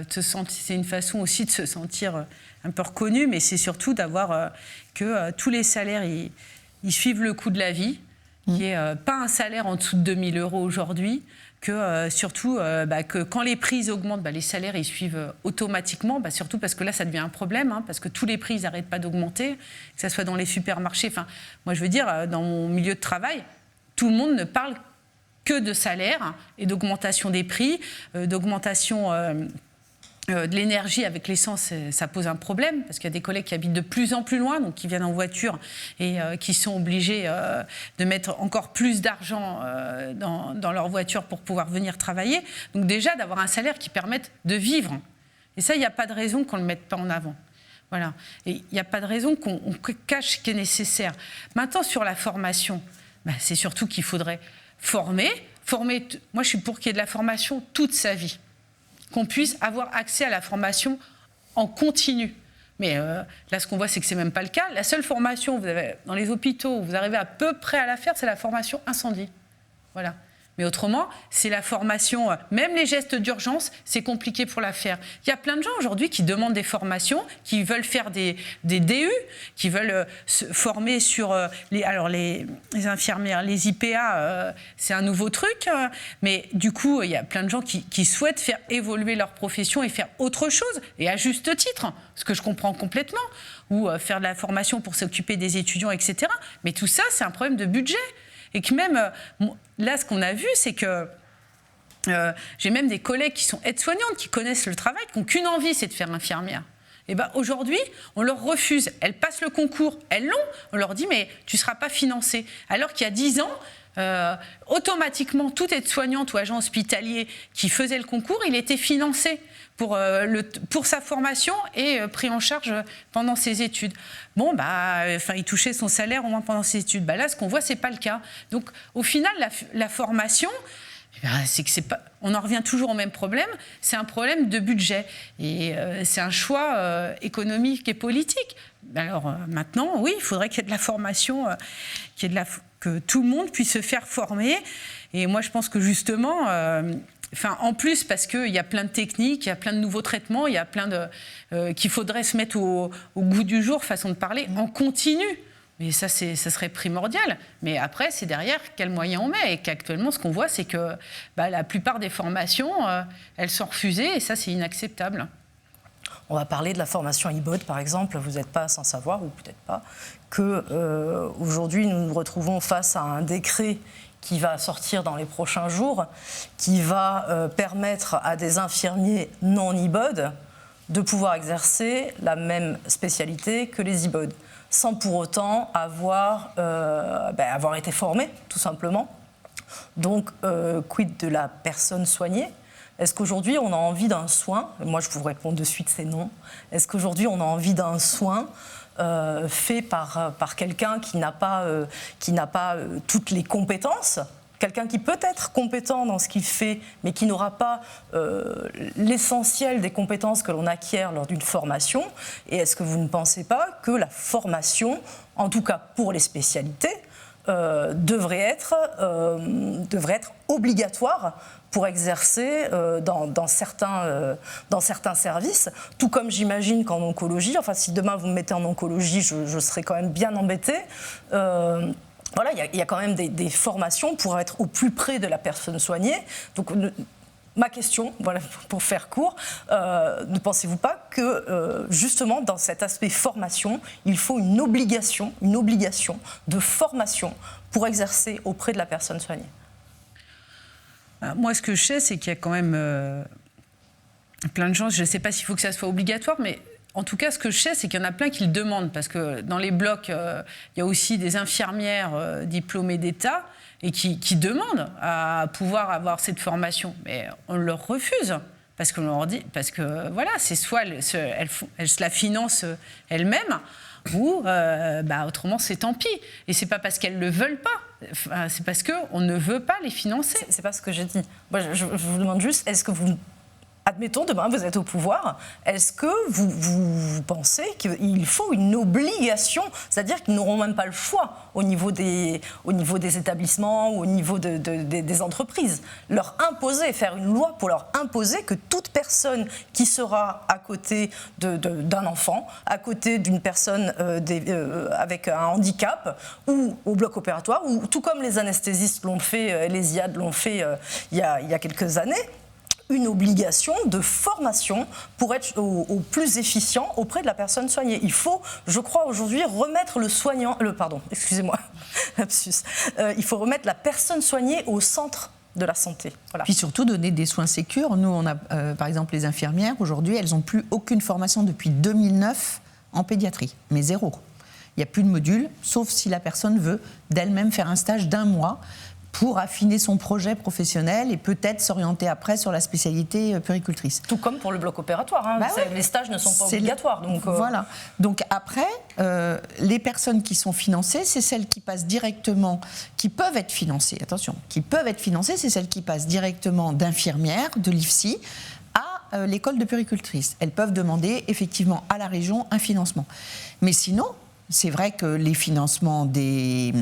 c'est une façon aussi de se sentir un peu reconnu, mais c'est surtout d'avoir que tous les salaires, ils suivent le coût de la vie, qu'il n'y ait pas un salaire en dessous de 2 000 € aujourd'hui, que surtout que quand les prix augmentent, les salaires ils suivent automatiquement, surtout parce que là ça devient un problème, parce que tous les prix ils n'arrêtent pas d'augmenter, que ce soit dans les supermarchés. Moi je veux dire, dans mon milieu de travail, tout le monde ne parle que de salaire et d'augmentation des prix, d'augmentation de l'énergie avec l'essence, ça pose un problème, parce qu'il y a des collègues qui habitent de plus en plus loin, donc qui viennent en voiture et qui sont obligés de mettre encore plus d'argent dans leur voiture pour pouvoir venir travailler. Donc déjà, d'avoir un salaire qui permette de vivre. Et ça, il n'y a pas de raison qu'on ne le mette pas en avant. Voilà. Et il n'y a pas de raison qu'on cache ce qui est nécessaire. Maintenant, sur la formation, c'est surtout qu'il faudrait former. Moi, je suis pour qu'il y ait de la formation toute sa vie. Qu'on puisse avoir accès à la formation en continu. Mais là, ce qu'on voit, c'est que ce n'est même pas le cas. La seule formation vous avez dans les hôpitaux où vous arrivez à peu près à la faire, c'est la formation incendie. Voilà. Mais autrement, c'est la formation, même les gestes d'urgence, c'est compliqué pour la faire. Il y a plein de gens aujourd'hui qui demandent des formations, qui veulent faire des DU, qui veulent se former sur les infirmières, les IPA, c'est un nouveau truc. Mais du coup, il y a plein de gens qui souhaitent faire évoluer leur profession et faire autre chose, et à juste titre, ce que je comprends complètement, ou faire de la formation pour s'occuper des étudiants, etc. Mais tout ça, c'est un problème de budget. Et que même, là, ce qu'on a vu, c'est que J'ai même des collègues qui sont aides-soignantes, qui connaissent le travail, qui n'ont qu'une envie, c'est de faire infirmière. Et ben aujourd'hui, on leur refuse. Elles passent le concours, elles l'ont. On leur dit, mais tu ne seras pas financée. Alors qu'il y a 10 ans, automatiquement, toute aide-soignante ou agent hospitalier qui faisait le concours, il était financé pour sa formation et pris en charge pendant ses études. Bon, il touchait son salaire au moins pendant ses études. Là, ce qu'on voit, ce n'est pas le cas. Donc, au final, la formation... c'est que on en revient toujours au même problème, c'est un problème de budget. Et c'est un choix économique et politique. Alors maintenant, oui, il faudrait qu'il y ait de la formation, que tout le monde puisse se faire former. Et moi, je pense que justement, en plus, parce qu'il y a plein de techniques, il y a plein de nouveaux traitements, il y a plein qu'il faudrait se mettre au goût du jour, façon de parler, en continu. Mais ça serait primordial. Mais après, c'est derrière quels moyens on met. Et qu'actuellement, ce qu'on voit, c'est que la plupart des formations, elles sont refusées. Et ça, c'est inacceptable. On va parler de la formation IBOD, par exemple. Vous n'êtes pas sans savoir, ou peut-être pas, qu'aujourd'hui, nous nous retrouvons face à un décret qui va sortir dans les prochains jours, qui va permettre à des infirmiers non IBOD de pouvoir exercer la même spécialité que les IBOD, sans pour autant avoir été formé, tout simplement. Donc, quid de la personne soignée ? Est-ce qu'aujourd'hui, on a envie d'un soin ? Moi, je vous réponds de suite, c'est non. Est-ce qu'aujourd'hui, on a envie d'un soin fait par quelqu'un qui n'a pas toutes les compétences ? Quelqu'un qui peut être compétent dans ce qu'il fait, mais qui n'aura pas l'essentiel des compétences que l'on acquiert lors d'une formation. Et est-ce que vous ne pensez pas que la formation, en tout cas pour les spécialités, devrait être obligatoire pour exercer dans certains services, tout comme j'imagine qu'en oncologie, si demain vous me mettez en oncologie, je serai quand même bien embêtée. Voilà, il y a quand même des formations pour être au plus près de la personne soignée. Donc, ma question, voilà, pour faire court, ne pensez-vous pas que, justement, dans cet aspect formation, il faut une obligation de formation pour exercer auprès de la personne soignée ? Moi, ce que je sais, c'est qu'il y a quand même plein de gens, je ne sais pas s'il faut que ça soit obligatoire, mais... En tout cas, ce que je sais, c'est qu'il y en a plein qui le demandent, parce que dans les blocs, il y a aussi des infirmières diplômées d'État et qui demandent à pouvoir avoir cette formation. Mais on leur refuse, parce qu'on leur dit, parce que voilà, c'est soit elles se la financent elles-mêmes, ou autrement c'est tant pis. Et c'est pas parce qu'elles le veulent pas, c'est parce qu'on ne veut pas les financer. C'est pas ce que j'ai dit. Moi, je vous demande juste, est-ce que vous... Admettons, demain, vous êtes au pouvoir. Est-ce que vous pensez qu'il faut une obligation, c'est-à-dire qu'ils n'auront même pas le choix au niveau des établissements ou au niveau des entreprises, leur imposer, faire une loi pour leur imposer que toute personne qui sera à côté d'un enfant, à côté d'une personne avec un handicap ou au bloc opératoire, ou tout comme les anesthésistes l'ont fait, les IAD l'ont fait il y a quelques années, une obligation de formation pour être au plus efficient auprès de la personne soignée. Il faut, je crois, aujourd'hui remettre il faut remettre la personne soignée au centre de la santé. Voilà. Puis surtout donner des soins sécures. Nous, on a, par exemple, les infirmières, aujourd'hui, elles n'ont plus aucune formation depuis 2009 en pédiatrie, mais zéro. Il n'y a plus de module, sauf si la personne veut d'elle-même faire un stage d'1 mois pour affiner son projet professionnel et peut-être s'orienter après sur la spécialité puéricultrice. Tout comme pour le bloc opératoire, les stages ne sont pas obligatoires. Donc Voilà. Donc après, les personnes qui sont financées, c'est celles qui passent directement, qui peuvent être financées, attention, c'est celles qui passent directement d'infirmières, de l'IFSI, à l'école de puéricultrice. Elles peuvent demander effectivement à la région un financement. Mais sinon, c'est vrai que les financements des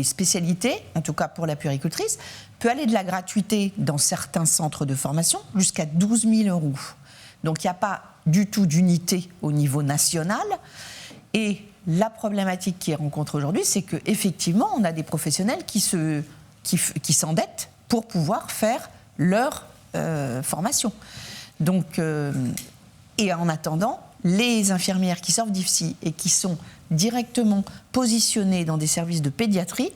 spécialités, en tout cas pour la puéricultrice, peut aller de la gratuité dans certains centres de formation jusqu'à 12 000 €. Donc il n'y a pas du tout d'unité au niveau national. Et la problématique qui est rencontrée aujourd'hui, c'est qu'effectivement, on a des professionnels qui s'endettent pour pouvoir faire leur formation. Donc, et en attendant, les infirmières qui sortent d'IFSI et qui sont directement positionnées dans des services de pédiatrie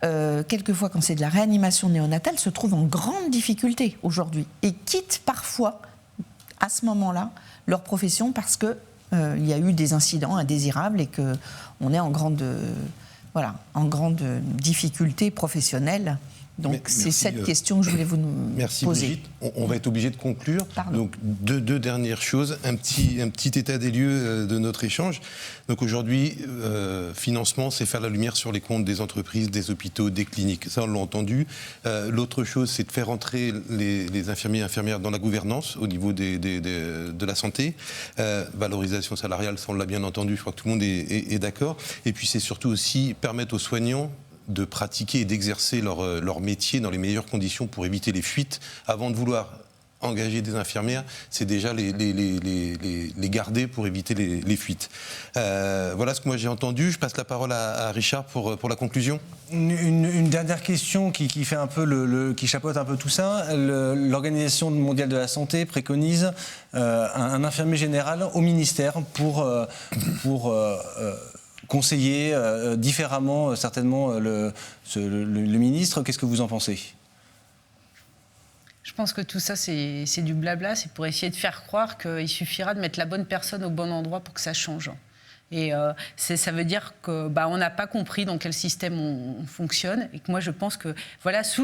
quelquefois quand c'est de la réanimation néonatale, se trouvent en grande difficulté aujourd'hui et quittent parfois, à ce moment-là, leur profession parce que il y a eu des incidents indésirables et qu'on est en grande difficulté professionnelle. Donc c'est cette question que je voulais vous merci poser. Brigitte. On va être obligé de conclure. Pardon. Donc deux dernières choses, un petit état des lieux de notre échange. Donc aujourd'hui, financement, c'est faire la lumière sur les comptes des entreprises, des hôpitaux, des cliniques. Ça, on l'a entendu. L'autre chose, c'est de faire entrer les infirmiers et infirmières dans la gouvernance au niveau de la santé. Valorisation salariale, ça on l'a bien entendu. Je crois que tout le monde est d'accord. Et puis c'est surtout aussi permettre aux soignants de pratiquer et d'exercer leur métier dans les meilleures conditions pour éviter les fuites. Avant de vouloir engager des infirmières, c'est déjà les garder pour éviter les fuites. Voilà ce que moi j'ai entendu. Je passe la parole à Richard pour la conclusion. Une dernière question qui fait un peu qui chapeaute un peu tout ça. L'Organisation mondiale de la santé préconise un infirmier général au ministère pour conseiller différemment certainement le ministre. Qu'est-ce que vous en pensez ? Je pense que tout ça, c'est du blabla. C'est pour essayer de faire croire qu'il suffira de mettre la bonne personne au bon endroit pour que ça change. Et ça veut dire qu'on n'a pas compris dans quel système on fonctionne. Et que moi, je pense que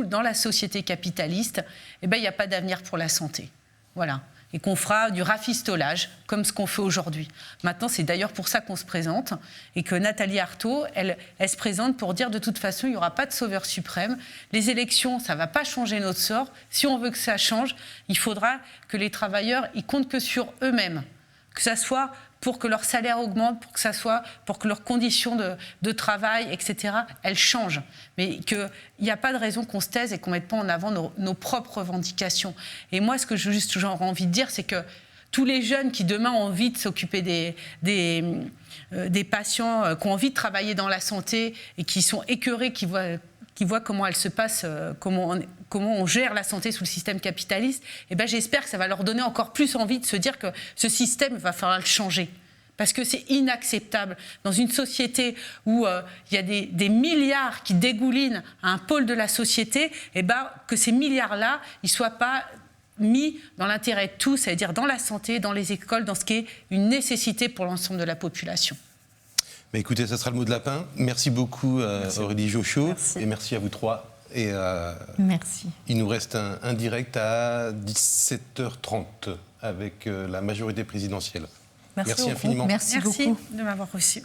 dans la société capitaliste, il n'y a pas d'avenir pour la santé. Voilà. Et qu'on fera du rafistolage, comme ce qu'on fait aujourd'hui. Maintenant, c'est d'ailleurs pour ça qu'on se présente, et que Nathalie Arthaud, elle se présente pour dire de toute façon, il n'y aura pas de sauveur suprême. Les élections, ça ne va pas changer notre sort. Si on veut que ça change, il faudra que les travailleurs, ils comptent que sur eux-mêmes. Que ça soit pour que leur salaire augmente, pour que ça soit pour que leurs conditions de travail, etc., elles changent. Mais qu'il n'y a pas de raison qu'on se taise et qu'on ne mette pas en avant nos propres revendications. Et moi, ce que j'ai envie de dire, c'est que tous les jeunes qui demain ont envie de s'occuper des patients, qui ont envie de travailler dans la santé et qui sont écœurés, qui voient comment elle se passe, comment on gère la santé sous le système capitaliste, j'espère que ça va leur donner encore plus envie de se dire que ce système, il va falloir le changer. Parce que c'est inacceptable dans une société où il y a des milliards qui dégoulinent à un pôle de la société, que ces milliards-là, ils ne soient pas mis dans l'intérêt de tous, c'est-à-dire dans la santé, dans les écoles, dans ce qui est une nécessité pour l'ensemble de la population. Mais écoutez, ça sera le mot de la fin. Merci beaucoup Aurélie Jochot. Merci. Et merci à vous trois. Et merci. Il nous reste un direct à 17h30 avec la majorité présidentielle. Merci infiniment. Merci beaucoup de m'avoir reçu.